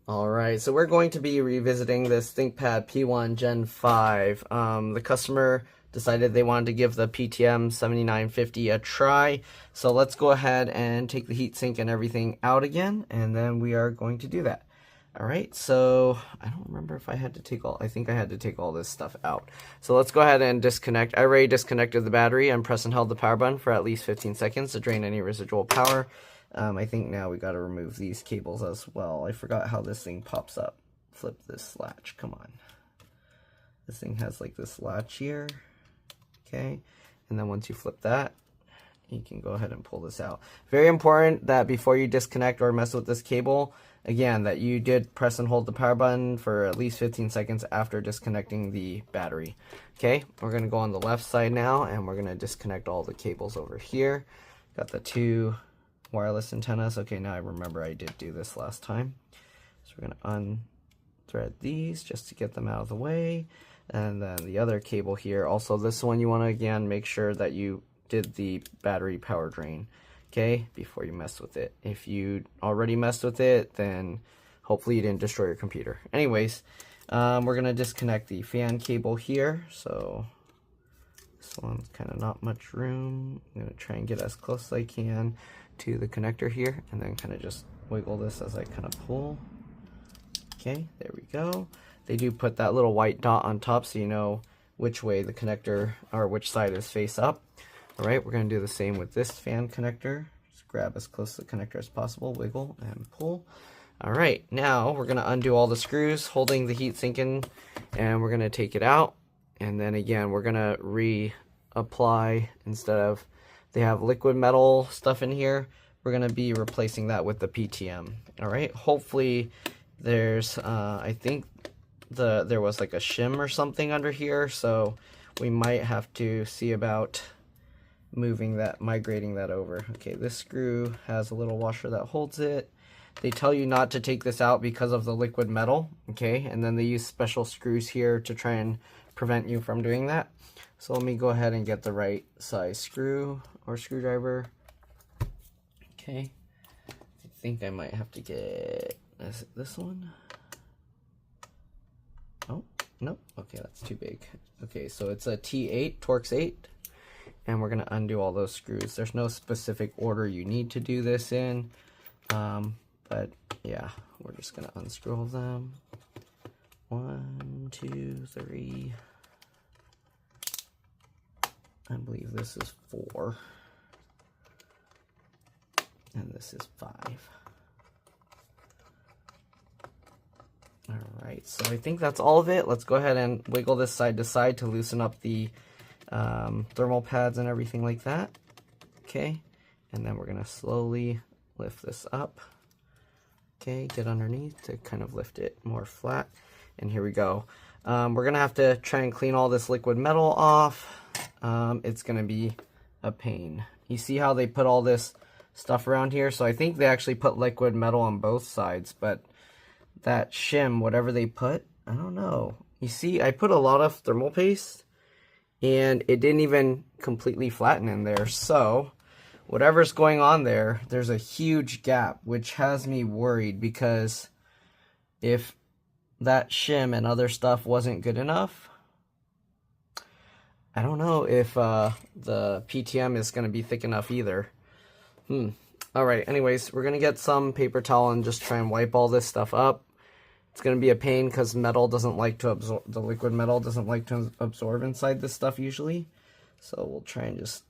Alright, so we're going to be revisiting this ThinkPad P1 Gen 5. The customer decided they wanted to give the PTM7950 a try. So let's go ahead and take the heatsink and everything out again, and then we are going to do that. Alright, so I don't remember if I had to take I think I had to take all this stuff out. So let's go ahead and disconnect. I already disconnected the battery and pressed and held the power button for at least 15 seconds to drain any residual power. I think now we got to remove these cables as well. I forgot how this thing pops up. Flip this latch, come on. This thing has like this latch here, okay? And then once you flip that, you can go ahead and pull this out. Very important that before you disconnect or mess with this cable, again, that you did press and hold the power button for at least 15 seconds after disconnecting the battery. Okay, we're going to go on the left side now, and we're going to disconnect all the cables over here. Got the two wireless antennas. Okay, now I remember I did do this last time. So we're going to unthread these just to get them out of the way. And then the other cable here, also this one you want to again make sure that you did the battery power drain, okay, before you mess with it. If you already messed with it, then hopefully you didn't destroy your computer. Anyways, we're going to disconnect the fan cable here. So this one's kind of not much room. I'm going to try and get as close as I can to the connector here, and then kind of just wiggle this as I kind of pull. Okay, there we go. They do put that little white dot on top so you know which way the connector, or which side is face up. Alright, we're going to do the same with this fan connector. Just grab as close to the connector as possible, wiggle and pull. Alright, now we're going to undo all the screws holding the heatsink in, and we're going to take it out. And then again, we're going to reapply, instead of they have liquid metal stuff in here, we're going to be replacing that with the PTM. Alright, hopefully there's, I think there was like a shim or something under here, so we might have to see about migrating that over. Okay, this screw has a little washer that holds it. They tell you not to take this out because of the liquid metal, okay, and then they use special screws here to try and prevent you from doing that. So let me go ahead and get the right size screw or screwdriver. Okay, I think I might have to get, is it this one? Oh, nope, okay, that's too big. Okay, so it's a T8, Torx 8. And we're going to undo all those screws. There's no specific order you need to do this in. But yeah, we're just going to unscrew all of them. 1, 2, 3. I believe this is 4. And this is 5. Alright, so I think that's all of it. Let's go ahead and wiggle this side to side to loosen up the thermal pads and everything like that. Okay, and then we're going to slowly lift this up. Okay, get underneath to kind of lift it more flat. And here we go. We're going to have to try and clean all this liquid metal off. It's going to be a pain. You see how they put all this stuff around here? So I think they actually put liquid metal on both sides, but that shim, whatever they put, I don't know. You see, I put a lot of thermal paste, and it didn't even completely flatten in there. So whatever's going on there, there's a huge gap, which has me worried, because if that shim and other stuff wasn't good enough, I don't know if the PTM is going to be thick enough either. Alright, anyways, we're going to get some paper towel and just try and wipe all this stuff up. It's going to be a pain because metal doesn't like to absorb, the liquid metal doesn't like to absorb inside this stuff usually. So we'll try and just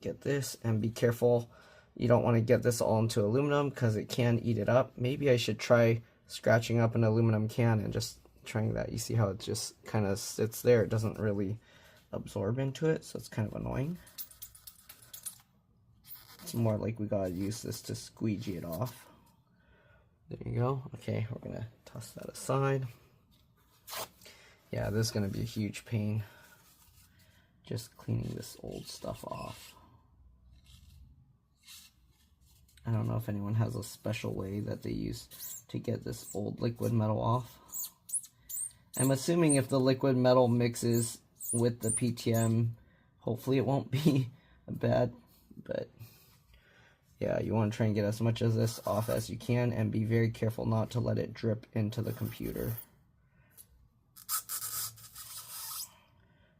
get this, and be careful. You don't want to get this all into aluminum because it can eat it up. Maybe I should try scratching up an aluminum can and just trying that. You see how it just kind of sits there. It doesn't really absorb into it, so it's kind of annoying. It's more like we gotta use this to squeegee it off. There you go. Okay, we're gonna toss that aside. Yeah, this is gonna be a huge pain, just cleaning this old stuff off. I don't know if anyone has a special way that they use to get this old liquid metal off. I'm assuming if the liquid metal mixes with the PTM, hopefully it won't be bad, but Yeah, you want to try and get as much of this off as you can, and be very careful not to let it drip into the computer.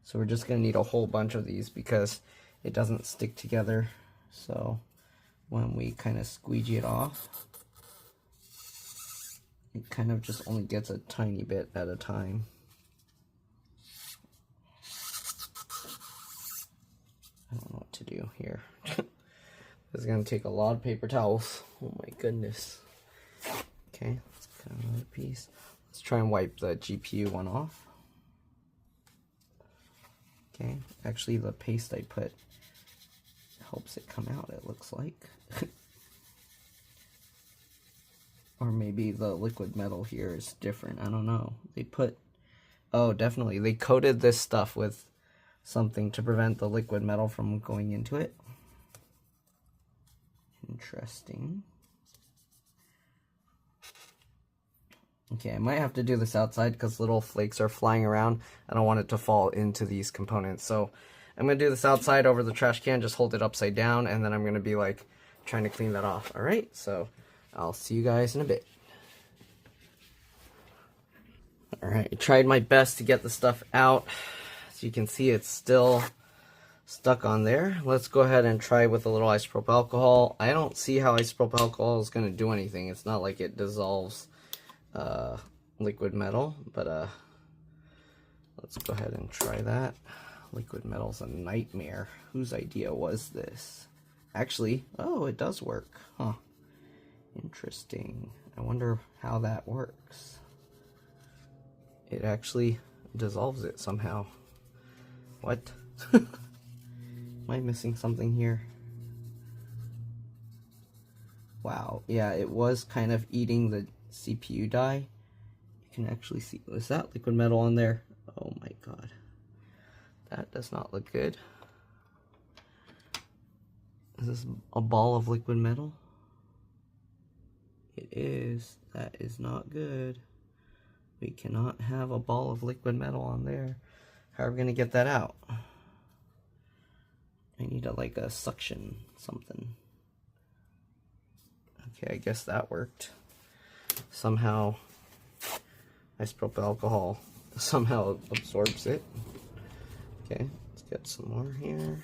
So we're just going to need a whole bunch of these because it doesn't stick together. So when we kind of squeegee it off, it kind of just only gets a tiny bit at a time. I don't know what to do here. This is going to take a lot of paper towels. Oh my goodness. Okay, let's cut another piece. Let's try and wipe the GPU one off. Okay, actually the paste I put helps it come out, it looks like. Or maybe the liquid metal here is different, I don't know. They put, oh definitely, they coated this stuff with something to prevent the liquid metal from going into it. Interesting. Okay, I might have to do this outside because little flakes are flying around. I don't want it to fall into these components. So I'm going to do this outside over the trash can, just hold it upside down, and then I'm going to be like trying to clean that off. All right, so I'll see you guys in a bit. All right, I tried my best to get the stuff out. As you can see, it's still stuck on there. Let's go ahead and try with a little isopropyl alcohol. I don't see how isopropyl alcohol is going to do anything. It's not like it dissolves liquid metal, but let's go ahead and try that. Liquid metal's a nightmare. Whose idea was this? Actually, oh, it does work. Huh. Interesting. I wonder how that works. It actually dissolves it somehow. What? Am I missing something here? Wow, yeah, it was kind of eating the CPU die. You can actually see, is that liquid metal on there? Oh my god. That does not look good. Is this a ball of liquid metal? It is. That is not good. We cannot have a ball of liquid metal on there. How are we going to get that out? I need like a suction something. Okay, I guess that worked. Somehow isopropyl alcohol somehow absorbs it. Okay, let's get some more here.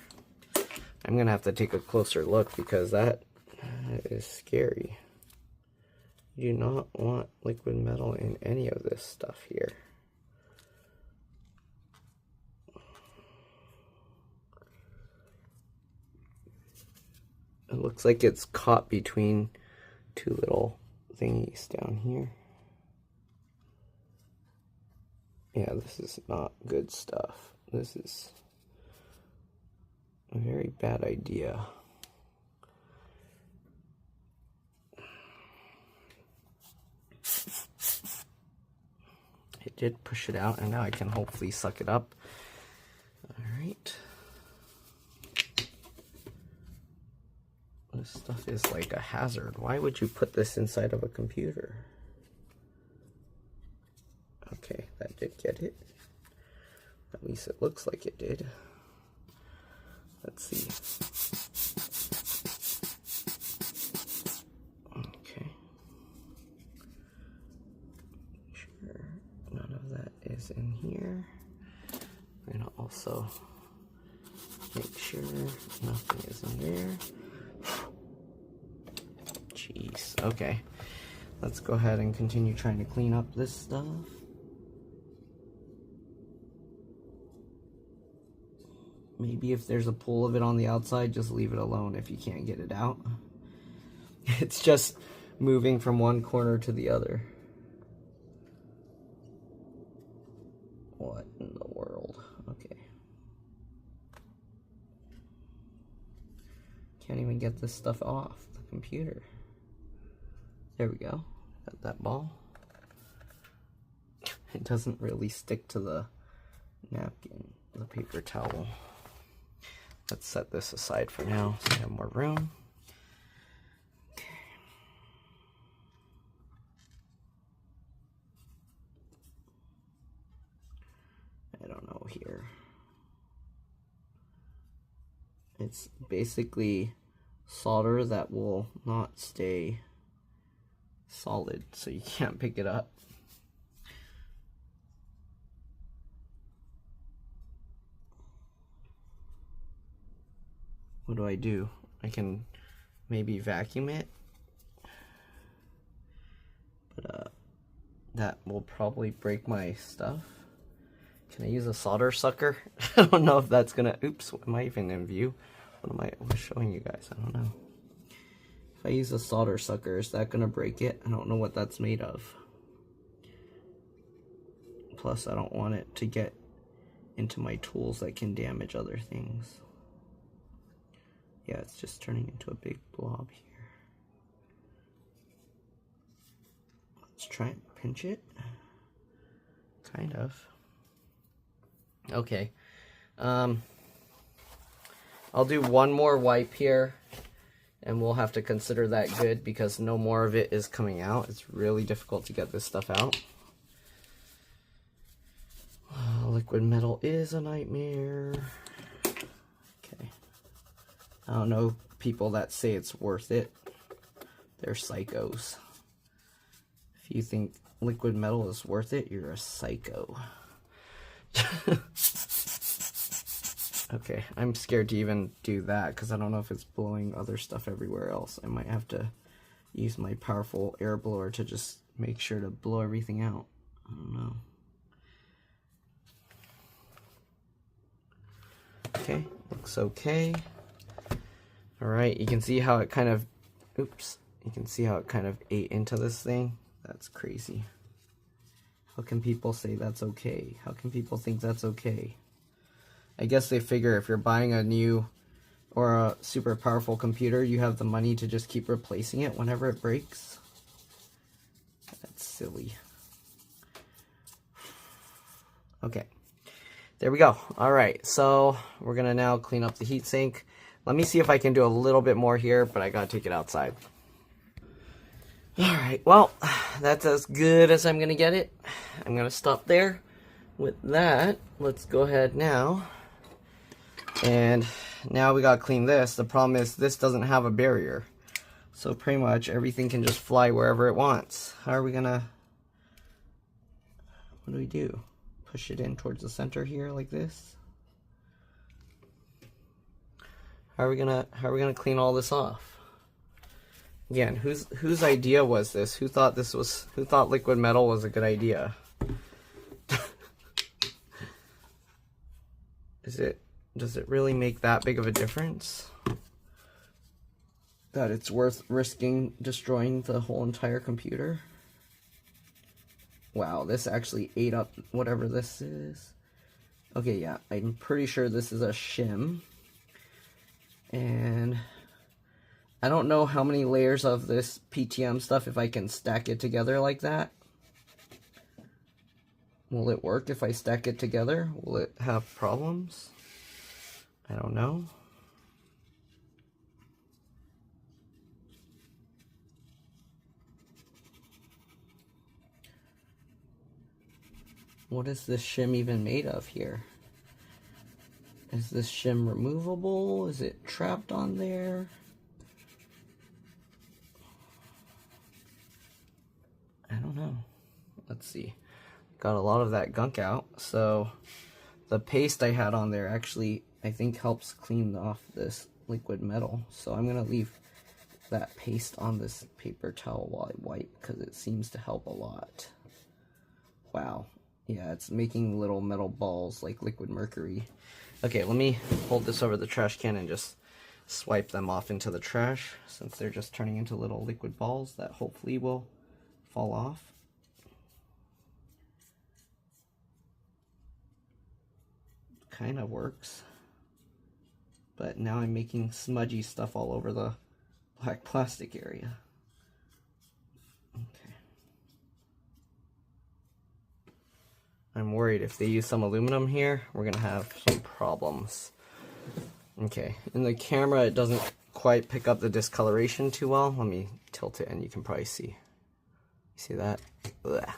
I'm gonna have to take a closer look because that is scary. You do not want liquid metal in any of this stuff here. It looks like it's caught between two little thingies down here. Yeah, this is not good stuff. This is a very bad idea. It did push it out, and now I can hopefully suck it up. All right. This stuff is like a hazard. Why would you put this inside of a computer? Okay, that did get it. At least it looks like it did. Let's see. Okay. Sure, none of that is in here. I'm gonna also make sure nothing is in there. Jeez, okay. Let's go ahead and continue trying to clean up this stuff. Maybe if there's a pool of it on the outside, just leave it alone if you can't get it out. It's just moving from one corner to the other. What in the world? Okay. Can't even get this stuff off the computer. There we go. Got that ball. It doesn't really stick to the napkin, the paper towel. Let's set this aside for now so we have more room. Okay. I don't know here. It's basically solder that will not stay solid, so you can't pick it up. What do I do? I can maybe vacuum it, but that will probably break my stuff. Can I use a solder sucker? I don't know if that's gonna, oops, am I even in view? What am I showing you guys? I don't know. If I use a solder sucker, is that gonna break it? I don't know what that's made of. Plus, I don't want it to get into my tools that can damage other things. Yeah, it's just turning into a big blob here. Let's try and pinch it. Kind of. Okay. I'll do one more wipe here, and we'll have to consider that good because no more of it is coming out. It's really difficult to get this stuff out. Liquid metal is a nightmare. Okay. I don't know people that say it's worth it. They're psychos. If you think liquid metal is worth it, you're a psycho. Okay, I'm scared to even do that because I don't know if it's blowing other stuff everywhere else. I might have to use my powerful air blower to just make sure to blow everything out. I don't know. Okay, looks okay. Alright, you can see how it kind of, oops, you can see how it kind of ate into this thing. That's crazy. How can people say that's okay? How can people think that's okay? I guess they figure if you're buying a new or a super powerful computer, you have the money to just keep replacing it whenever it breaks. That's silly. Okay, there we go. All right, so we're gonna now clean up the heatsink. Let me see if I can do a little bit more here, but I gotta take it outside. All right, well, that's as good as I'm gonna get it. I'm gonna stop there. With that, let's go ahead now. And now we gotta clean this. The problem is this doesn't have a barrier. So pretty much everything can just fly wherever it wants. How are we gonna, what do we do? Push it in towards the center here like this? How are we gonna clean all this off? Again, whose idea was this? Who thought liquid metal was a good idea? Does it really make that big of a difference? That it's worth risking destroying the whole entire computer? Wow, this actually ate up whatever this is. Okay, yeah, I'm pretty sure this is a shim. And I don't know how many layers of this PTM stuff, if I can stack it together like that. Will it work if I stack it together? Will it have problems? I don't know. What is this shim even made of here? Is this shim removable? Is it trapped on there? I don't know. Let's see. Got a lot of that gunk out. So the paste I had on there actually, I think, helps clean off this liquid metal. So I'm going to leave that paste on this paper towel while I wipe because it seems to help a lot. Wow. Yeah, it's making little metal balls like liquid mercury. Okay, let me hold this over the trash can and just swipe them off into the trash since they're just turning into little liquid balls that hopefully will fall off. Kind of works. But now I'm making smudgy stuff all over the black plastic area. Okay. I'm worried if they use some aluminum here, we're gonna have some problems. Okay, in the camera it doesn't quite pick up the discoloration too well. Let me tilt it and you can probably see. See that? Ugh.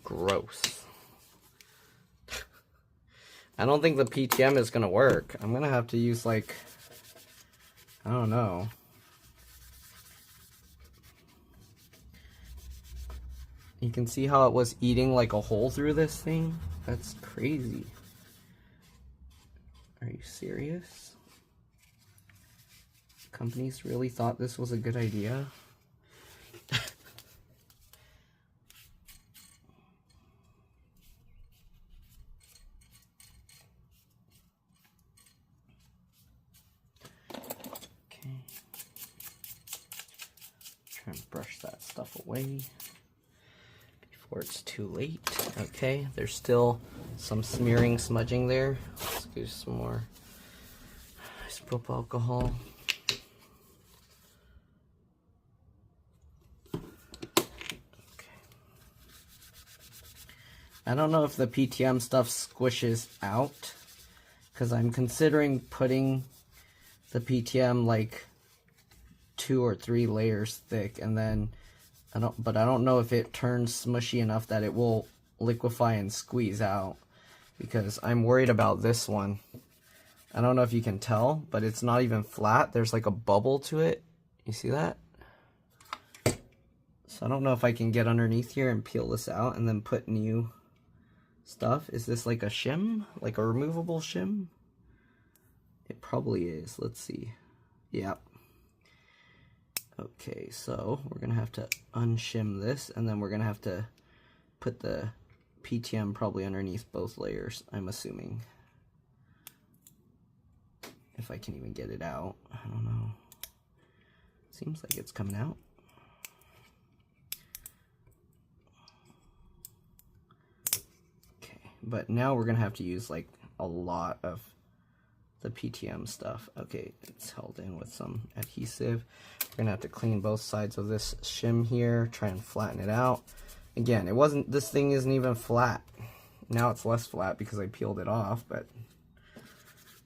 Gross. I don't think the PTM is gonna work. I'm gonna have to use like I don't know. You can see how it was eating like a hole through this thing? That's crazy. Are you serious? Companies really thought this was a good idea? Okay. Try and brush that stuff away before it's too late. Okay, there's still some smearing, smudging there. Let's do some more isopropyl alcohol. I don't know if the PTM stuff squishes out, because I'm considering putting the PTM like 2 or 3 layers thick, and then I don't know if it turns smushy enough that it will liquefy and squeeze out, because I'm worried about this one. I don't know if you can tell, but it's not even flat. There's like a bubble to it. You see that? So I don't know if I can get underneath here and peel this out and then put new stuff. Is this like a shim? Like a removable shim? It probably is. Let's see. Yep. Okay, so we're gonna have to unshim this, and then we're gonna have to put the PTM probably underneath both layers, I'm assuming. If I can even get it out. I don't know. Seems like it's coming out. But now we're gonna have to use like a lot of the PTM stuff. Okay, it's held in with some adhesive. We're gonna have to clean both sides of this shim here, try and flatten it out. Again, this thing isn't even flat. Now it's less flat because I peeled it off, but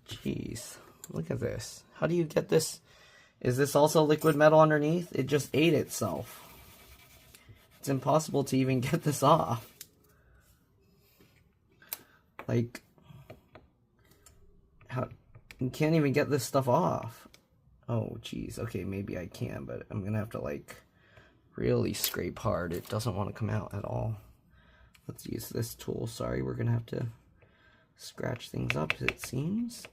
jeez, look at this. How do you get this? Is this also liquid metal underneath? It just ate itself. It's impossible to even get this off. Like, how, you can't even get this stuff off. Oh, geez. Okay, maybe I can, but I'm gonna have to, like, really scrape hard. It doesn't want to come out at all. Let's use this tool. Sorry, we're gonna have to scratch things up, it seems.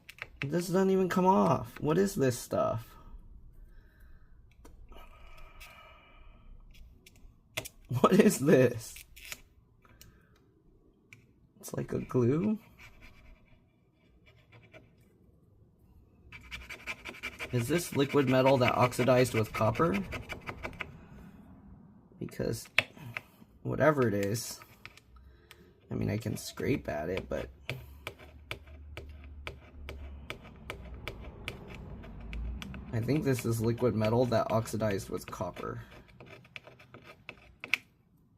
This doesn't even come off. What is this stuff? What is this? It's like a glue. Is this liquid metal that oxidized with copper? Because whatever it is, I mean, I can scrape at it, but I think this is liquid metal that oxidized with copper.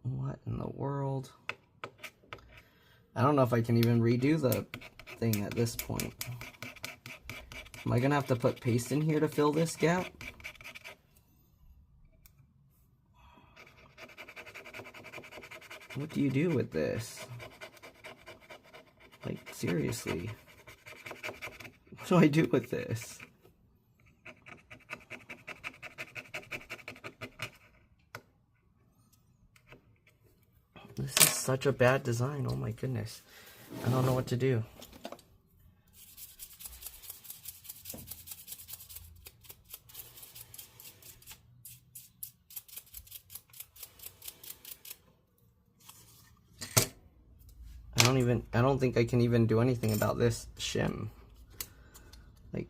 What in the world? I don't know if I can even redo the thing at this point. Am I gonna have to put paste in here to fill this gap? What do you do with this? Like, seriously. What do I do with this? This is such a bad design, oh my goodness. I don't know what to do. I don't think I can even do anything about this shim. Like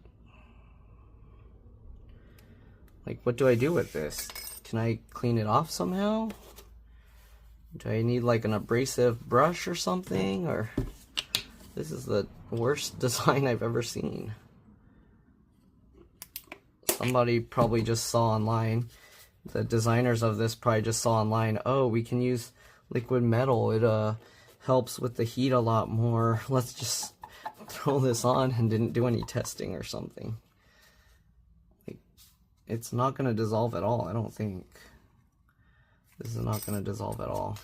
what do I do with this? Can I clean it off somehow? Do I need like an abrasive brush or something? Or this is the worst design I've ever seen. Somebody probably just saw online, the designers of this probably just saw online, oh, we can use liquid metal, it helps with the heat a lot more, let's just throw this on, and didn't do any testing or something. Like, it's not going to dissolve at all, I don't think. This is not going to dissolve at all.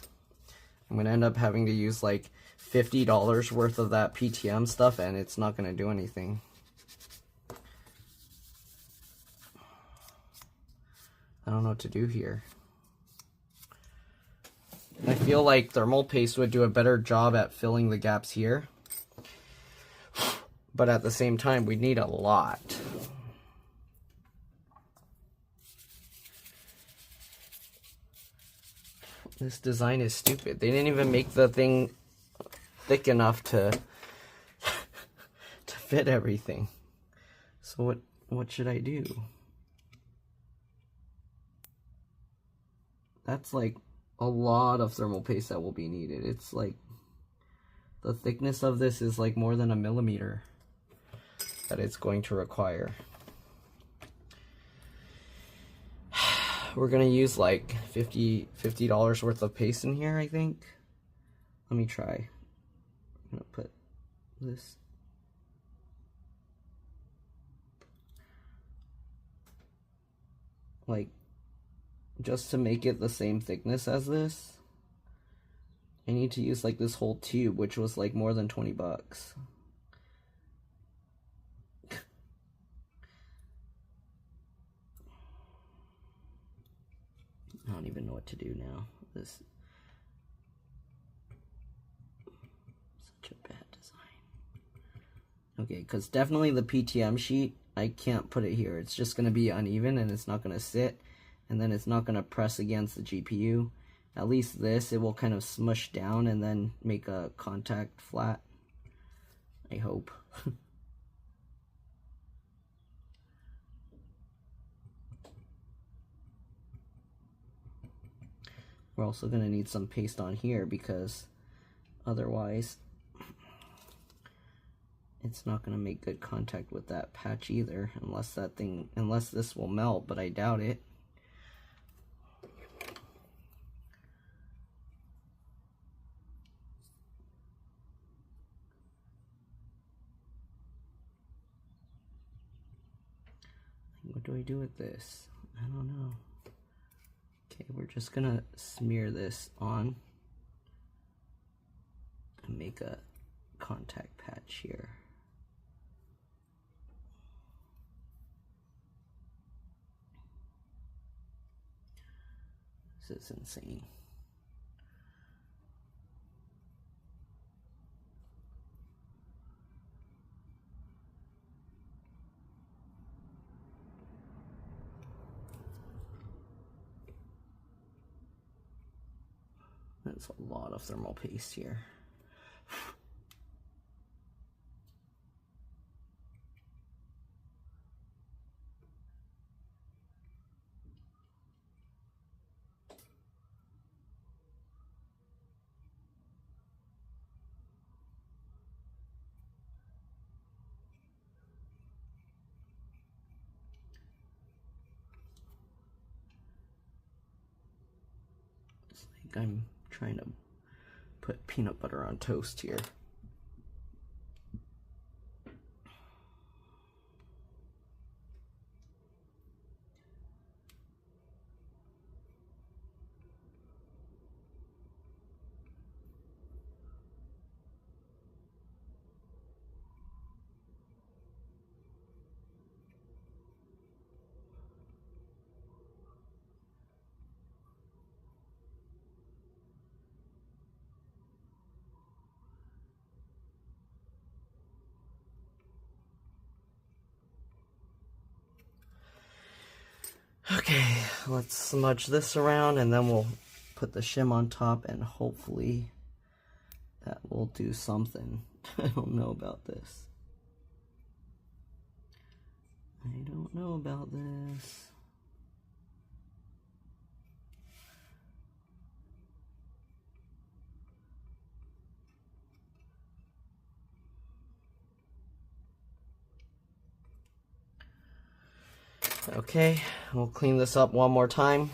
I'm going to end up having to use like $50 worth of that PTM stuff, and it's not going to do anything. I don't know what to do here. I feel like thermal paste would do a better job at filling the gaps here. But at the same time, we need a lot. This design is stupid. They didn't even make the thing thick enough to to fit everything. So what should I do? That's like a lot of thermal paste that will be needed. It's like the thickness of this is like more than 1 millimeter that it's going to require. We're gonna use like $50 worth of paste in here, I think. Let me try. I'm gonna put this. Like, just to make it the same thickness as this, I need to use like this whole tube, which was like more than 20 bucks. I don't even know what to do now. This such a bad design. Okay, because definitely the PTM sheet, I can't put it here. It's just going to be uneven and it's not going to sit. And then it's not going to press against the GPU. At least this, it will kind of smush down and then make a contact flat. I hope. We're also going to need some paste on here because otherwise it's not going to make good contact with that patch either, unless this will melt, but I doubt it. What do I do with this? I don't know. Okay, we're just gonna smear this on and make a contact patch here. This is insane. That's a lot of thermal paste here. It's like I'm trying to put peanut butter on toast here. Okay, let's smudge this around and then we'll put the shim on top and hopefully that will do something. I don't know about this. I don't know about this. Okay, we'll clean this up one more time.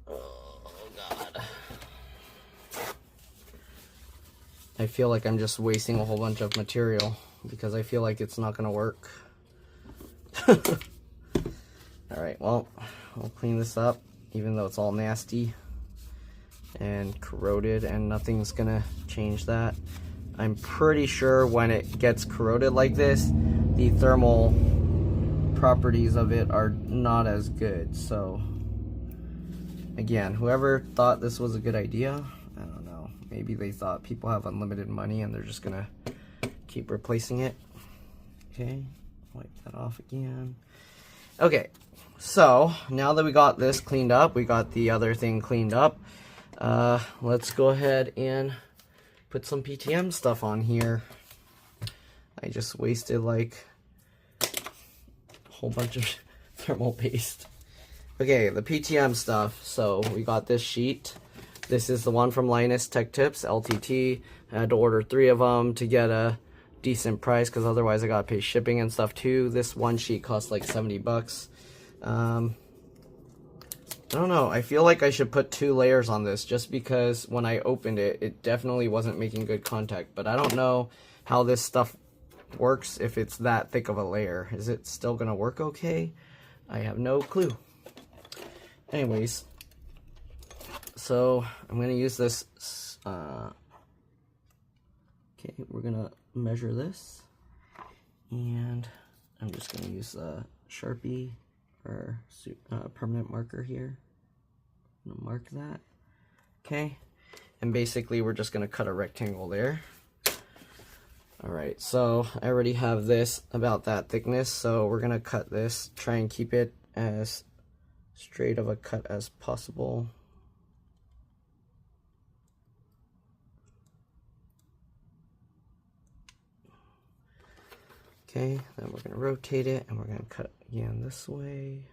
Oh God. I feel like I'm just wasting a whole bunch of material because I feel like it's not gonna work. Alright, well, we'll clean this up even though it's all nasty and corroded and nothing's gonna change that. I'm pretty sure when it gets corroded like this, the thermal properties of it are not as good. So again, whoever thought this was a good idea, I don't know, maybe they thought people have unlimited money and they're just gonna keep replacing it. Okay, wipe that off again. Okay, so now that we got this cleaned up, we got the other thing cleaned up, let's go ahead and put some PTM stuff on here. I just wasted like a whole bunch of thermal paste. Okay, the PTM stuff. So we got this sheet. This is the one from Linus Tech Tips, LTT. I had to order 3 of them to get a decent price because otherwise I gotta pay shipping and stuff too. This one sheet cost like 70 bucks. I don't know, I feel like I should put 2 layers on this just because when I opened it, it definitely wasn't making good contact, but I don't know how this stuff works if it's that thick of a layer. Is it still gonna work okay? I have no clue. Anyways, so I'm gonna use this, okay, we're gonna measure this, and I'm just gonna use a Sharpie or permanent marker here. I'm gonna mark that, okay, and basically we're just gonna cut a rectangle there. Alright, so I already have this about that thickness, so we're gonna cut this, try and keep it as straight of a cut as possible. Okay, then we're gonna rotate it and we're gonna cut again this way.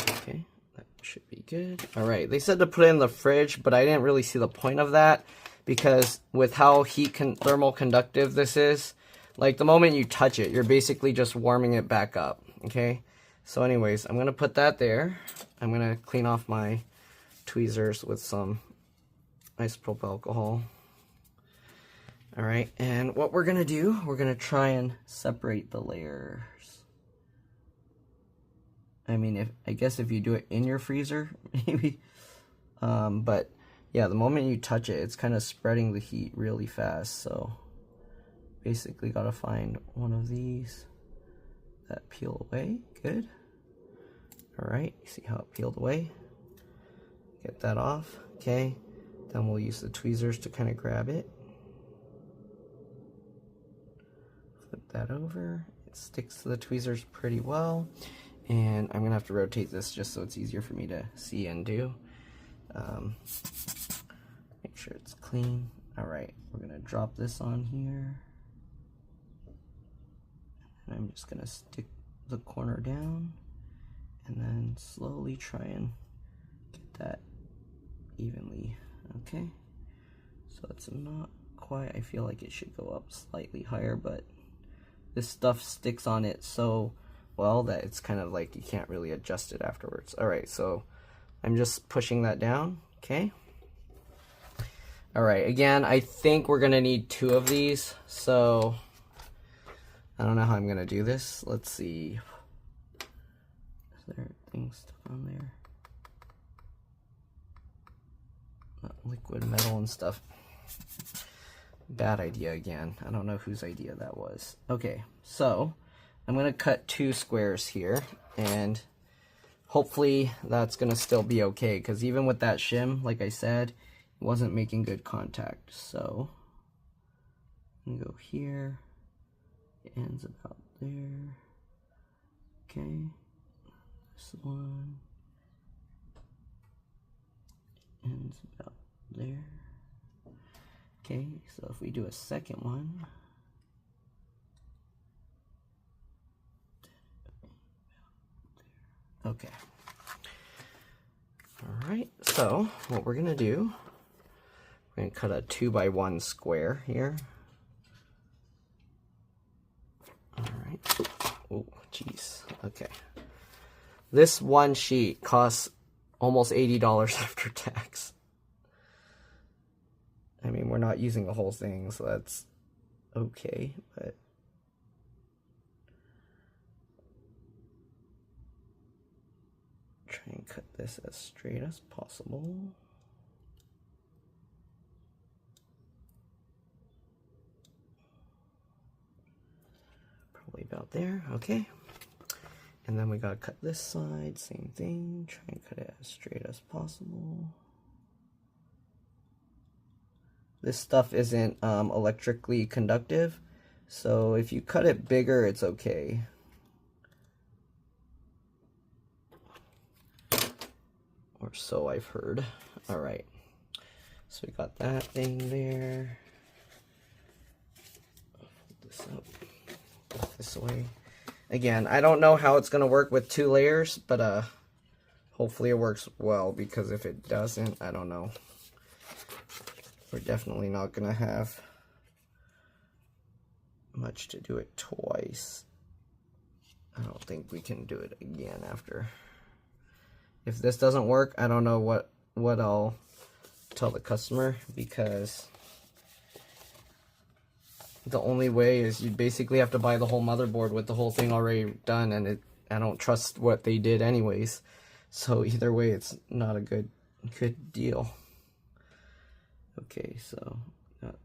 Okay, that should be good. Alright, they said to put it in the fridge, but I didn't really see the point of that because with how thermal conductive this is, like the moment you touch it, you're basically just warming it back up, okay? So anyways, I'm gonna put that there. I'm gonna clean off my tweezers with some isopropyl alcohol. Alright, and what we're gonna do, we're gonna try and separate the layers. I mean, I guess if you do it in your freezer, maybe. But yeah, the moment you touch it, it's kind of spreading the heat really fast. So basically gotta find one of these that peel away. Good. Alright, you see how it peeled away? Get that off. Okay. Then we'll use the tweezers to kind of grab it. Flip that over. It sticks to the tweezers pretty well. And I'm gonna have to rotate this just so it's easier for me to see and do. Make sure it's clean. Alright, we're gonna drop this on here. And I'm just gonna stick the corner down and then slowly try and get that evenly. Okay, so it's not quite, I feel like it should go up slightly higher, but this stuff sticks on it so well that it's kind of like you can't really adjust it afterwards. Alright, so I'm just pushing that down. Okay. Alright, again, I think we're gonna need 2 of these, so I don't know how I'm gonna do this. Let's see. Is there things stuck on there? Liquid metal and stuff. Bad idea again. I don't know whose idea that was. Okay, so I'm gonna cut 2 squares here, and hopefully that's gonna still be okay, because even with that shim, like I said, it wasn't making good contact. So I'm gonna go here. It ends about there. Okay, this one ends about there. Okay, so if we do a second one, okay. Alright, so what we're gonna do, we're gonna cut a 2x1 square here. Alright. Oh, jeez. Okay. This one sheet costs almost $80 after tax. I mean, we're not using the whole thing, so that's okay, but try and cut this as straight as possible. out there. Okay. And then we gotta cut this side, same thing. Try and cut it as straight as possible. This stuff isn't electrically conductive, so if you cut it bigger, it's okay. Or so I've heard. All right, so we got that thing there. Fold this up, put this away. Again, I don't know how it's gonna work with 2 layers, but hopefully it works well, because if it doesn't, I don't know. We're definitely not gonna have much to do it twice. I don't think we can do it again after. If this doesn't work, I don't know what I'll tell the customer, because the only way is you basically have to buy the whole motherboard with the whole thing already done, and I don't trust what they did anyways. So either way, it's not a good deal. Okay, so we got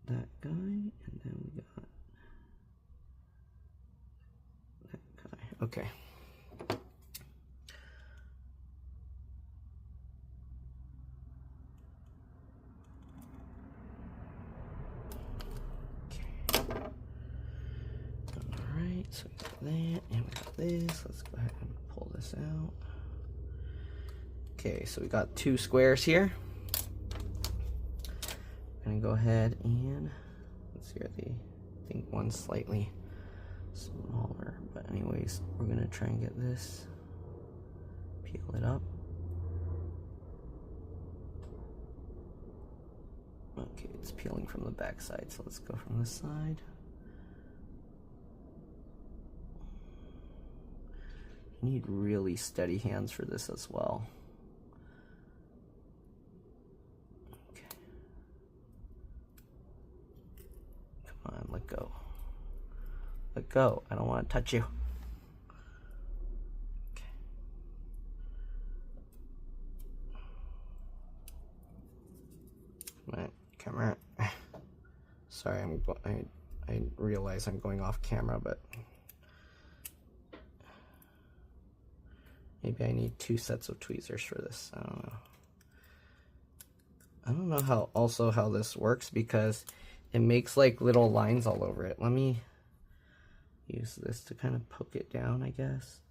that guy, and then we got that guy. Okay. Alright, so we got that, and we got this. Let's go ahead and pull this out. Okay, so we got 2 squares here. I'm gonna go ahead and let's see, I think one's slightly smaller, but anyways, we're gonna try and get this, peel it up. Okay, it's peeling from the back side, so let's go from this side. You need really steady hands for this as well. Come on, let go. Let go. I don't want to touch you. Okay. Come on, camera. Sorry, I realize I'm going off camera, but maybe I need 2 sets of tweezers for this. I don't know. I don't know how this works, because it makes like little lines all over it. Let me use this to kind of poke it down, I guess.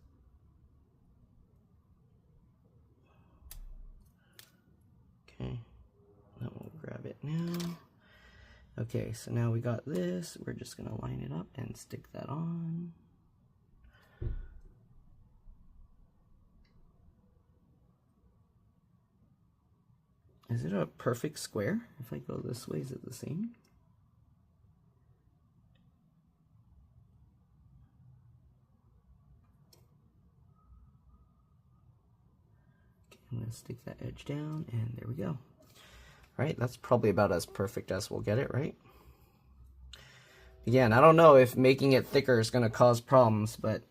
Okay, then we'll grab it now. Okay, so now we got this. We're just gonna line it up and stick that on. Is it a perfect square? If I go this way, is it the same? Okay, I'm gonna stick that edge down, and there we go. All right, that's probably about as perfect as we'll get it, right? Again, I don't know if making it thicker is gonna cause problems, but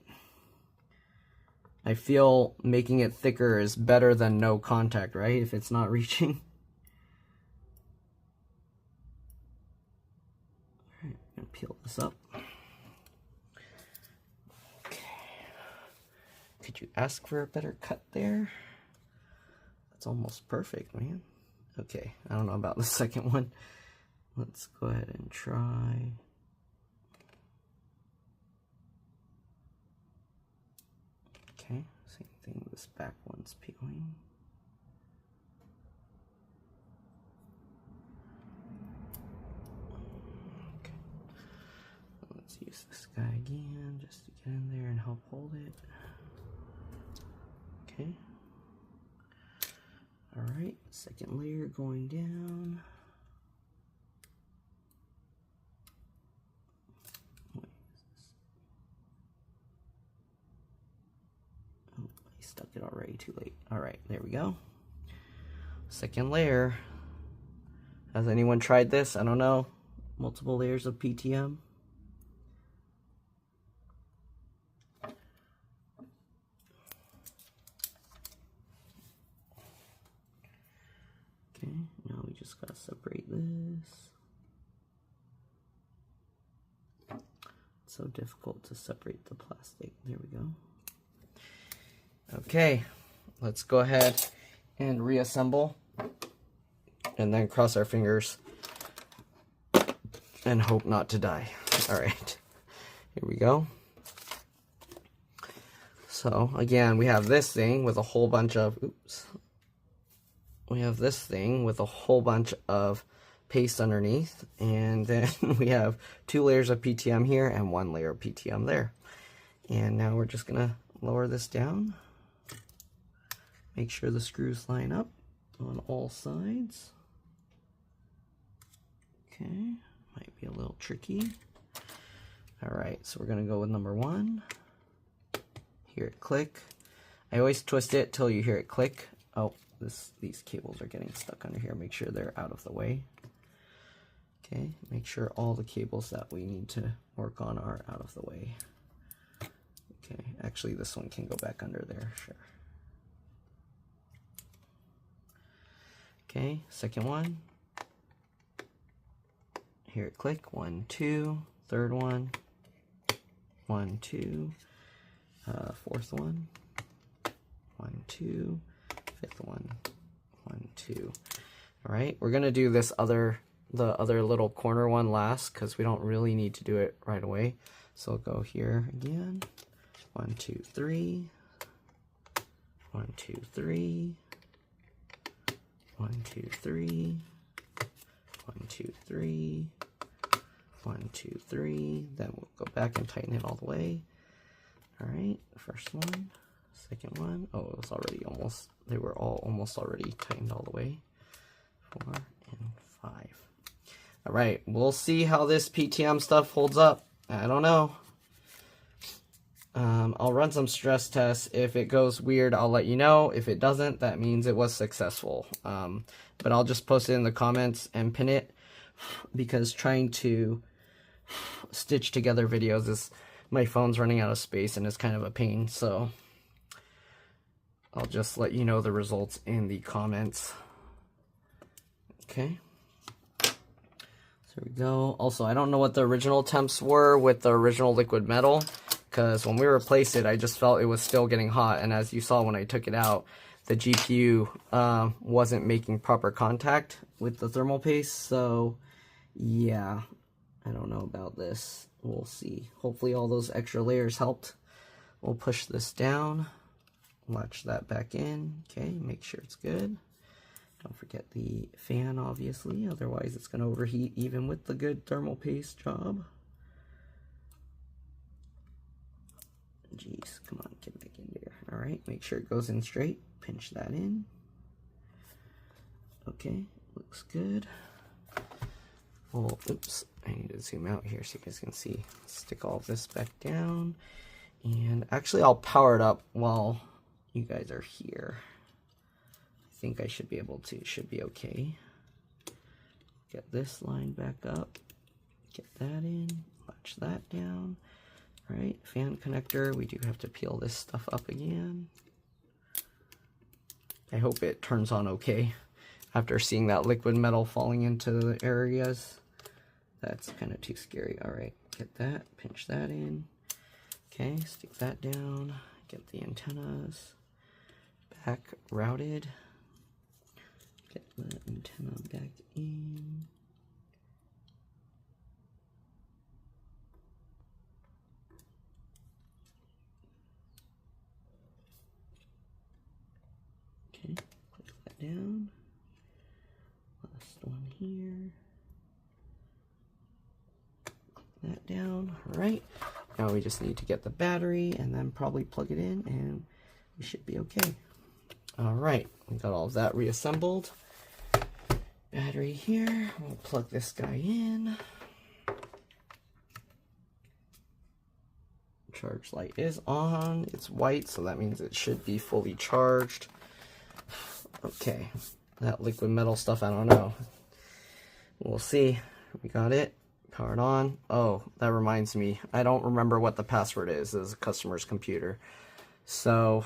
I feel making it thicker is better than no contact, right? If it's not reaching. All right, I'm gonna peel this up. Okay. Could you ask for a better cut there? That's almost perfect, man. Okay, I don't know about the second one. Let's go ahead and try. Okay, same thing, this back one's peeling. Okay, let's use this guy again just to get in there and help hold it. Okay. Alright, second layer going down. Wait, is this? Oh, I stuck it already too late. Alright, there we go. Second layer. Has anyone tried this? I don't know. Multiple layers of PTM. Okay, now we just gotta separate this. It's so difficult to separate the plastic. There we go. Okay, let's go ahead and reassemble, and then cross our fingers and hope not to die. All right, here we go. So again, we have this thing with a whole bunch of, we have this thing with a whole bunch of paste underneath, and then we have 2 layers of PTM here and 1 layer of PTM there. And now we're just gonna lower this down. Make sure the screws line up on all sides. Okay, might be a little tricky. All right, so we're gonna go with number 1. Hear it click. I always twist it till you hear it click. Oh, these cables are getting stuck under here. Make sure they're out of the way. Okay, make sure all the cables that we need to work on are out of the way. Okay, actually this one can go back under there, sure. Okay, second one. Hear it click. 1, 2. Third one. 1, 2. Fourth one. 1, 2. Fifth one. 1, 2. All right, we're gonna do this the other little corner one last because we don't really need to do it right away. So I'll go here again. 1, 2, 3. 1, 2, 3. 1, 2, 3. 1, 2, 3. 1, 2, 3. Then we'll go back and tighten it all the way. All right, first one, second one. Oh, it was already almost, they were all almost already tightened all the way. 4 and 5. All right, we'll see how this PTM stuff holds up. I don't know. I'll run some stress tests. If it goes weird, I'll let you know. If it doesn't, that means it was successful. But I'll just post it in the comments and pin it, because trying to stitch together videos is, my phone's running out of space and it's kind of a pain. So I'll just let you know the results in the comments. Okay. So there we go. Also, I don't know what the original temps were with the original liquid metal, because when we replaced it, I just felt it was still getting hot. And as you saw when I took it out, the GPU wasn't making proper contact with the thermal paste. So yeah, I don't know about this. We'll see. Hopefully all those extra layers helped. We'll push this down, latch that back in. Okay, make sure it's good. Don't forget the fan, obviously, otherwise it's going to overheat even with the good thermal paste job. Jeez, come on, get back in there. All right, make sure it goes in straight. Pinch that in. Okay, looks good. Oh, oops, I need to zoom out here so you guys can see. Stick all this back down. And actually, I'll power it up while you guys are here. I think I should be able to. It should be okay. Get this line back up. Get that in. Latch that down. All right, fan connector. We do have to peel this stuff up again. I hope it turns on okay after seeing that liquid metal falling into the areas. That's kind of too scary. All right, get that, pinch that in. Okay, stick that down. Get the antennas back routed. Get the antenna back in. Okay, click that down. Last one here. Click that down. All right. Now we just need to get the battery and then probably plug it in and we should be okay. All right, we got all of that reassembled. Battery here, we'll plug this guy in. Charge light is on, it's white, so that means it should be fully charged. Okay, that liquid metal stuff, I don't know. We'll see. We got it. Powered on. Oh, that reminds me. I don't remember what the password is. It's a customer's computer. So